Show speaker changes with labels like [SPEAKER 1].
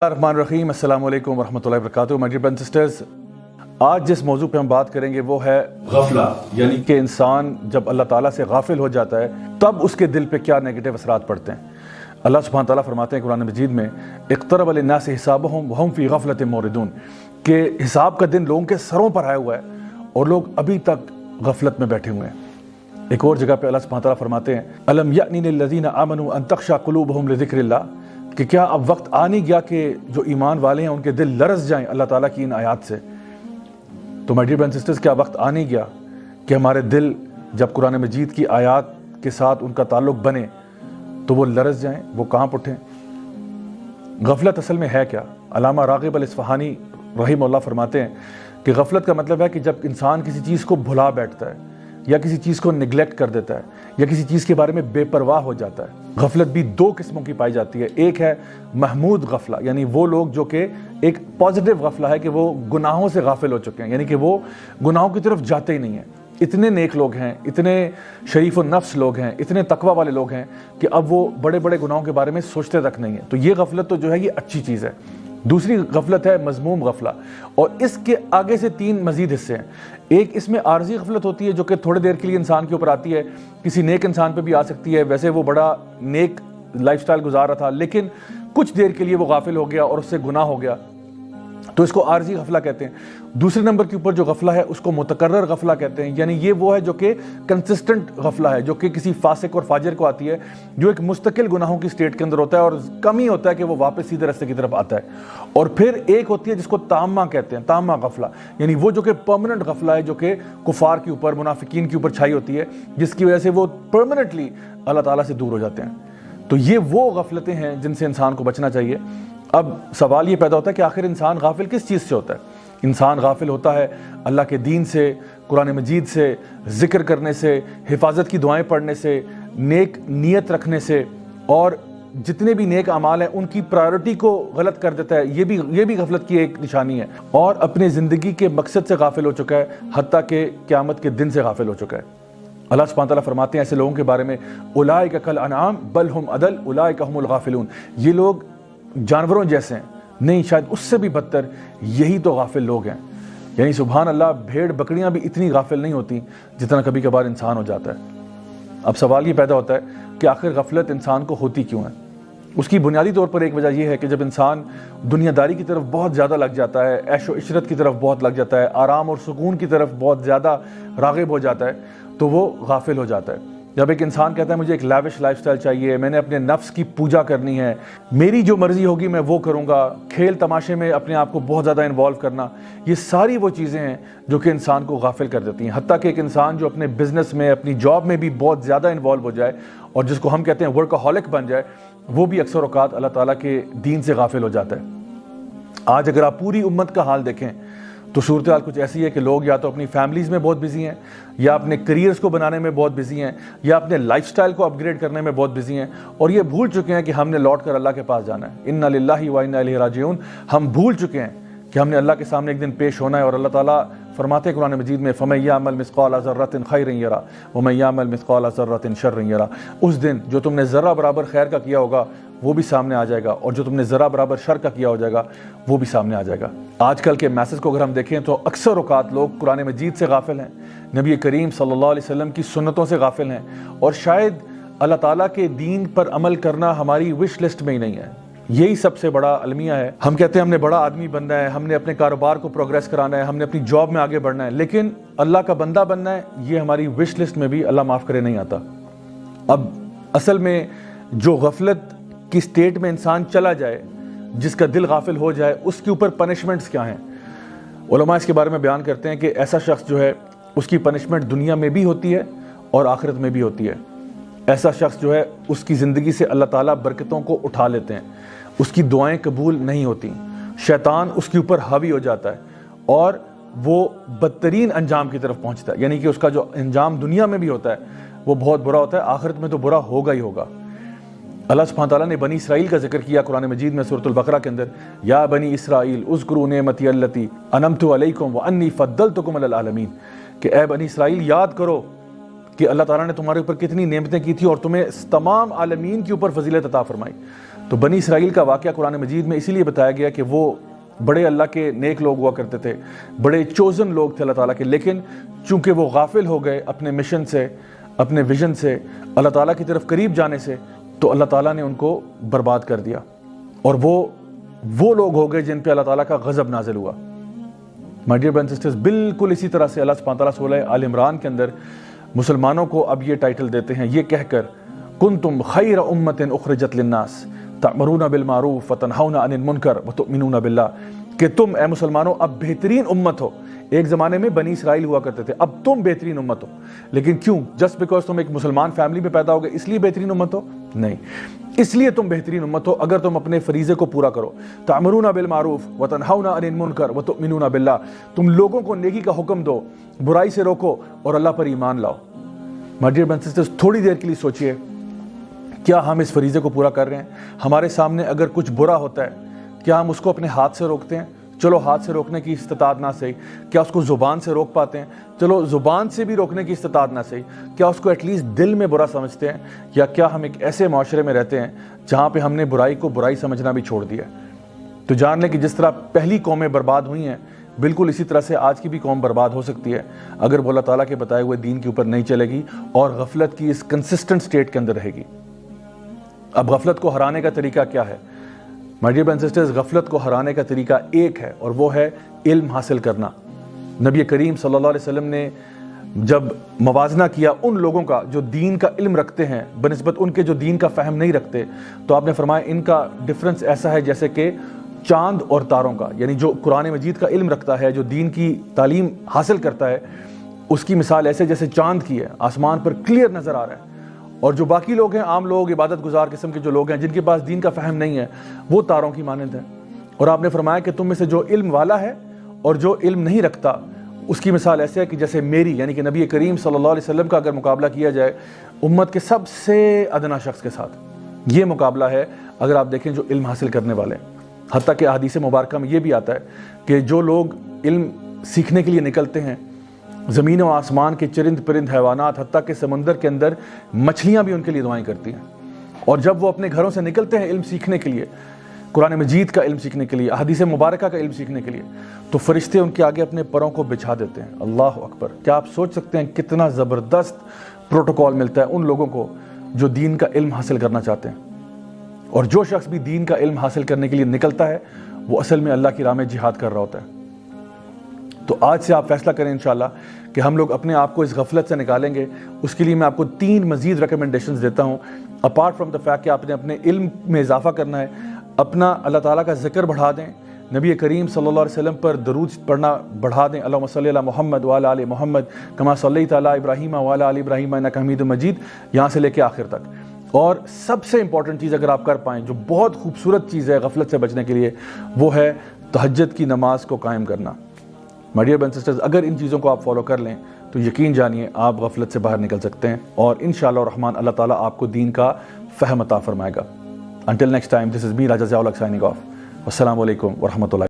[SPEAKER 1] الرحمن الرحیم، السلام علیکم ورحمۃ اللہ وبرکاتہ۔ My dear brothers and sisters, آج جس موضوع پہ ہم بات کریں گے وہ ہے غفلہ، یعنی کہ انسان جب اللہ تعالیٰ سے غافل ہو جاتا ہے تب اس کے دل پہ کیا نیگیٹو اثرات پڑتے ہیں۔ اللہ سبحانہ تعالیٰ فرماتے ہیں قرآن مجید میں، اقترب للناس حسابهم وهم فی غفلۃ معرضون، کہ حساب کا دن لوگوں کے سروں پر آیا ہوا ہے اور لوگ ابھی تک غفلت میں بیٹھے ہوئے ہیں۔ ایک اور جگہ پہ اللہ سبحانہ تعالیٰ فرماتے ہیں، الم یأن للذین آمنوا ان تخشع قلوبهم لذکر اللہ، کہ کیا اب وقت آ نہیں گیا کہ جو ایمان والے ہیں ان کے دل لرز جائیں اللہ تعالیٰ کی ان آیات سے۔ تو my dear brothers and sisters, کیا وقت آ نہیں گیا کہ ہمارے دل جب قرآن مجید کی آیات کے ساتھ ان کا تعلق بنے تو وہ لرز جائیں، وہ کانپ اٹھیں؟ غفلت اصل میں ہے کیا؟ علامہ راغب الاصفہانی رحمہ اللہ فرماتے ہیں کہ غفلت کا مطلب ہے کہ جب انسان کسی چیز کو بھلا بیٹھتا ہے یا کسی چیز کو نگلیکٹ کر دیتا ہے یا کسی چیز کے بارے میں بے پرواہ ہو جاتا ہے۔ غفلت بھی دو قسموں کی پائی جاتی ہے، ایک ہے محمود غفلہ، یعنی وہ لوگ جو کہ ایک پازیٹیو غفلہ ہے کہ وہ گناہوں سے غافل ہو چکے ہیں، یعنی کہ وہ گناہوں کی طرف جاتے ہی نہیں ہیں۔ اتنے نیک لوگ ہیں، اتنے شریف النفس لوگ ہیں، اتنے تقوی والے لوگ ہیں کہ اب وہ بڑے بڑے گناہوں کے بارے میں سوچتے تک نہیں ہیں۔ تو یہ غفلت تو جو ہے یہ اچھی چیز ہے۔ دوسری غفلت ہے مذموم غفلہ، اور اس کے آگے سے تین مزید حصے ہیں۔ ایک اس میں عارضی غفلت ہوتی ہے جو کہ تھوڑی دیر کے لیے انسان کے اوپر آتی ہے، کسی نیک انسان پہ بھی آ سکتی ہے، ویسے وہ بڑا نیک لائف سٹائل گزار رہا تھا لیکن کچھ دیر کے لیے وہ غافل ہو گیا اور اس سے گناہ ہو گیا، تو اس کو عارضی غفلہ کہتے ہیں۔ دوسرے نمبر کے اوپر جو غفلہ ہے اس کو متکرر غفلہ کہتے ہیں، یعنی یہ وہ ہے جو کہ کنسسٹنٹ غفلہ ہے، جو کہ کسی فاسق اور فاجر کو آتی ہے، جو ایک مستقل گناہوں کی سٹیٹ کے اندر ہوتا ہے اور کم ہی ہوتا ہے کہ وہ واپس سیدھے راستے کی طرف آتا ہے۔ اور پھر ایک ہوتی ہے جس کو تامہ کہتے ہیں، تامہ غفلہ، یعنی وہ جو کہ پرماننٹ غفلہ ہے، جو کہ کفار کے اوپر، منافقین کے اوپر چھائی ہوتی ہے، جس کی وجہ سے وہ پرماننٹلی اللہ تعالیٰ سے دور ہو جاتے ہیں۔ تو یہ وہ غفلتیں ہیں جن سے انسان کو بچنا چاہیے۔ اب سوال یہ پیدا ہوتا ہے کہ آخر انسان غافل کس چیز سے ہوتا ہے؟ انسان غافل ہوتا ہے اللہ کے دین سے، قرآن مجید سے، ذکر کرنے سے، حفاظت کی دعائیں پڑھنے سے، نیک نیت رکھنے سے، اور جتنے بھی نیک اعمال ہیں ان کی پرائیورٹی کو غلط کر دیتا ہے۔ یہ بھی غفلت کی ایک نشانی ہے، اور اپنے زندگی کے مقصد سے غافل ہو چکا ہے، حتیٰ کہ قیامت کے دن سے غافل ہو چکا ہے۔ اللہ سبحانہ تعالیٰ فرماتے ہیں ایسے لوگوں کے بارے میں، اولئک کالانعام بل ہم اضل اولئک هم الغافلون، یہ لوگ جانوروں جیسے ہیں، نہیں شاید اس سے بھی بدتر، یہی تو غافل لوگ ہیں۔ یعنی سبحان اللہ، بھیڑ بکریاں بھی اتنی غافل نہیں ہوتی جتنا کبھی کبھار انسان ہو جاتا ہے۔ اب سوال یہ پیدا ہوتا ہے کہ آخر غفلت انسان کو ہوتی کیوں ہے؟ اس کی بنیادی طور پر ایک وجہ یہ ہے کہ جب انسان دنیا داری کی طرف بہت زیادہ لگ جاتا ہے، عیش و عشرت کی طرف بہت لگ جاتا ہے، آرام اور سکون کی طرف بہت زیادہ راغب ہو جاتا ہے، تو وہ غافل ہو جاتا ہے۔ جب ایک انسان کہتا ہے مجھے ایک لیوش لائف سٹائل چاہیے، میں نے اپنے نفس کی پوجا کرنی ہے، میری جو مرضی ہوگی میں وہ کروں گا، کھیل تماشے میں اپنے آپ کو بہت زیادہ انوالو کرنا، یہ ساری وہ چیزیں ہیں جو کہ انسان کو غافل کر دیتی ہیں۔ حتیٰ کہ ایک انسان جو اپنے بزنس میں، اپنی جاب میں بھی بہت زیادہ انوالو ہو جائے اور جس کو ہم کہتے ہیں ورکہولک بن جائے، وہ بھی اکثر اوقات اللہ تعالیٰ کے دین سے غافل ہو جاتا ہے۔ آج اگر آپ پوری امت کا حال دیکھیں تو صورتحال کچھ ایسی ہے کہ لوگ یا تو اپنی فیملیز میں بہت بزی ہیں، یا اپنے کریئرز کو بنانے میں بہت بزی ہیں، یا اپنے لائف سٹائل کو اپ گریڈ کرنے میں بہت بزی ہیں، اور یہ بھول چکے ہیں کہ ہم نے لوٹ کر اللہ کے پاس جانا ہے۔ انا للہ و انا الیہ راجعون، ہم بھول چکے ہیں کہ ہم نے اللہ کے سامنے ایک دن پیش ہونا ہے، اور اللہ تعالیٰ فرماتے ہیں قرآن مجید میں، فَمَن يَعْمَلْ مِثْقَالَ ذَرَّةٍ خَيْرًا يَرَهُ وَمَن يَعْمَلْ مِثْقَالَ ذَرَّةٍ شَرًّا يَرَهُ۔ اس دن جو تم نے ذرہ برابر خیر کا کیا ہوگا وہ بھی سامنے آ جائے گا، اور جو تم نے ذرہ برابر شر کا کیا ہو جائے گا وہ بھی سامنے آ جائے گا۔ آج کل کے میسج کو اگر ہم دیکھیں تو اکثر اوقات لوگ قرآن مجید سے غافل ہیں، نبی کریم صلی اللہ علیہ وسلم کی سنتوں سے غافل ہیں، اور شاید اللہ تعالیٰ کے دین پر عمل کرنا ہماری وش لسٹ میں ہی نہیں ہے۔ یہی سب سے بڑا المیہ ہے۔ ہم کہتے ہیں ہم نے بڑا آدمی بننا ہے، ہم نے اپنے کاروبار کو پروگریس کرانا ہے، ہم نے اپنی جاب میں آگے بڑھنا ہے، لیکن اللہ کا بندہ بننا ہے، یہ ہماری وش لسٹ میں بھی اللہ معاف کرے نہیں آتا۔ اب اصل میں جو غفلت کی سٹیٹ میں انسان چلا جائے، جس کا دل غافل ہو جائے، اس کے اوپر پنشمنٹس کیا ہیں؟ علماء اس کے بارے میں بیان کرتے ہیں کہ ایسا شخص جو ہے اس کی پنشمنٹ دنیا میں بھی ہوتی ہے اور آخرت میں بھی ہوتی ہے۔ ایسا شخص جو ہے اس کی زندگی سے اللہ تعالیٰ برکتوں کو اٹھا لیتے ہیں، اس کی دعائیں قبول نہیں ہوتی، شیطان اس کے اوپر حاوی ہو جاتا ہے اور وہ بدترین انجام کی طرف پہنچتا ہے، یعنی کہ اس کا جو انجام دنیا میں بھی ہوتا ہے وہ بہت برا ہوتا ہے، آخرت میں تو برا ہوگا ہی ہوگا۔ اللہ سبحانہ تعالیٰ نے بنی اسرائیل کا ذکر کیا قرآن مجید میں سورۃ البقرہ کے اندر، یا بنی اسرائیل اذکروا نعمتی التی انعمت علیکم وانی فضلتکم علی العالمین، کہ اے بنی اسرائیل یاد کرو کہ اللہ تعالیٰ نے تمہارے اوپر کتنی نعمتیں کی تھی اور تمہیں تمام عالمین کے اوپر فضیلت عطا فرمائی۔ تو بنی اسرائیل کا واقعہ قرآن مجید میں اسی لیے بتایا گیا کہ وہ بڑے اللہ کے نیک لوگ ہوا کرتے تھے، بڑے چوزن لوگ تھے اللہ تعالیٰ کے، لیکن چونکہ وہ غافل ہو گئے اپنے مشن سے، اپنے ویژن سے، اللہ تعالیٰ کی طرف قریب جانے سے، تو اللہ تعالیٰ نے ان کو برباد کر دیا، اور وہ لوگ ہو گئے جن پہ اللہ تعالیٰ کا غضب نازل ہوا۔ My dear brothers and sisters, بالکل اسی طرح سے اللہ سبحانہ تعالیٰ سورہ آل عمران کے اندر مسلمانوں کو اب یہ ٹائٹل دیتے ہیں، یہ کہہ کر کنتم خیر امۃ اخرجت للناس تأمرون بالمعروف وتنہون عن المنکر وتؤمنون باللہ، کہ تم اے مسلمانوں اب بہترین امت ہو۔ ایک زمانے میں بنی اسرائیل ہوا کرتے تھے، اب تم بہترین امت ہو، لیکن کیوں؟ جسٹ بیکاز تم ایک مسلمان فیملی میں پیدا ہو گئے اس لیے بہترین امت ہو؟ نہیں، اس لیے تم بہترین امت ہو اگر تم اپنے فریضے کو پورا کرو۔ تأمرون بالمعروف وتنہون عن المنکر وتؤمنون باللہ، تم لوگوں کو نیکی کا حکم دو، برائی سے روکو اور اللہ پر ایمان لاؤ۔ My dear brothers and sisters, تھوڑی دیر کے لیے سوچئے، کیا ہم اس فریضے کو پورا کر رہے ہیں؟ ہمارے سامنے اگر کچھ برا ہوتا ہے، کیا ہم اس کو اپنے ہاتھ سے روکتے ہیں؟ چلو ہاتھ سے روکنے کی استطاعت نہ صحیح، کیا اس کو زبان سے روک پاتے ہیں؟ چلو زبان سے بھی روکنے کی استطاعت نہ صحیح، کیا اس کو ایٹ لیسٹ دل میں برا سمجھتے ہیں؟ یا کیا ہم ایک ایسے معاشرے میں رہتے ہیں جہاں پہ ہم نے برائی کو برائی سمجھنا بھی چھوڑ دیا ہے؟ تو جان لیں کہ جس طرح پہلی قومیں برباد ہوئی ہیں، بالکل اسی طرح سے آج کی بھی قوم برباد ہو سکتی ہے اگر وہ اللہ تعالیٰ کے بتائے ہوئے دین کے اوپر نہیں چلے گی اور غفلت کی اس کنسسٹنٹ سٹیٹ کے اندر رہے گی۔ اب غفلت کو ہرانے کا طریقہ کیا ہے؟ My dear brothers and sisters, غفلت کو ہرانے کا طریقہ ایک ہے، اور وہ ہے علم حاصل کرنا۔ نبی کریم صلی اللہ علیہ وسلم نے جب موازنہ کیا ان لوگوں کا جو دین کا علم رکھتے ہیں بنسبت ان کے جو دین کا فہم نہیں رکھتے، تو آپ نے فرمایا ان کا ڈفرنس ایسا ہے جیسے کہ چاند اور تاروں کا، یعنی جو قرآن مجید کا علم رکھتا ہے، جو دین کی تعلیم حاصل کرتا ہے، اس کی مثال ایسے جیسے چاند کی ہے، آسمان پر کلیئر نظر آ رہا ہے، اور جو باقی لوگ ہیں، عام لوگ، عبادت گزار قسم کے جو لوگ ہیں جن کے پاس دین کا فہم نہیں ہے، وہ تاروں کی مانند ہیں۔ اور آپ نے فرمایا کہ تم میں سے جو علم والا ہے اور جو علم نہیں رکھتا، اس کی مثال ایسے ہے کہ جیسے میری، یعنی کہ نبی کریم صلی اللہ علیہ وسلم کا اگر مقابلہ کیا جائے امت کے سب سے ادنا شخص کے ساتھ، یہ مقابلہ ہے اگر آپ دیکھیں جو علم حاصل کرنے والے ہیں۔ حتیٰ کہ احادیث مبارکہ میں یہ بھی آتا ہے کہ جو لوگ علم سیکھنے کے لیے نکلتے ہیں، زمین و آسمان کے چرند پرند حیوانات، حتیٰ کہ سمندر کے اندر مچھلیاں بھی ان کے لیے دعائیں کرتی ہیں، اور جب وہ اپنے گھروں سے نکلتے ہیں علم سیکھنے کے لیے، قرآن مجید کا علم سیکھنے کے لیے، احادیث مبارکہ کا علم سیکھنے کے لیے، تو فرشتے ان کے آگے اپنے پروں کو بچھا دیتے ہیں۔ اللہ اکبر! کیا آپ سوچ سکتے ہیں کتنا زبردست پروٹوکول ملتا ہے ان لوگوں کو جو دین کا علم حاصل کرنا چاہتے ہیں؟ اور جو شخص بھی دین کا علم حاصل کرنے کے لیے نکلتا ہے وہ اصل میں اللہ کی راہ میں جہاد کر رہا ہوتا ہے۔ تو آج سے آپ فیصلہ کریں انشاءاللہ کہ ہم لوگ اپنے آپ کو اس غفلت سے نکالیں گے۔ اس کے لیے میں آپ کو 3 مزید ریکمنڈیشنز دیتا ہوں، اپارٹ فرام دا فیکٹ کہ آپ نے اپنے علم میں اضافہ کرنا ہے، اپنا اللہ تعالیٰ کا ذکر بڑھا دیں، نبی کریم صلی اللہ علیہ وسلم پر درود پڑھنا بڑھا دیں، اللہم صلی علی محمد وعلی آل محمد کما صلیت علی ابراہیم وعلی آل ابراہیم انک حمید مجید، یہاں سے لے کے آخر تک۔ اور سب سے امپورٹنٹ چیز اگر آپ کر پائیں، جو بہت خوبصورت چیز ہے غفلت سے بچنے کے لیے، وہ ہے تہجد کی نماز کو قائم کرنا۔ My dear brothers and sisters, اگر ان چیزوں کو آپ فالو کر لیں تو یقین جانیے آپ غفلت سے باہر نکل سکتے ہیں، اور انشاءاللہ الرحمن اللہ تعالیٰ آپ کو دین کا فہم عطا فرمائے گا۔ Until next time, this is me, Raja Ziaulak, signing off. Wassalamu alaikum wa rahmatullahi.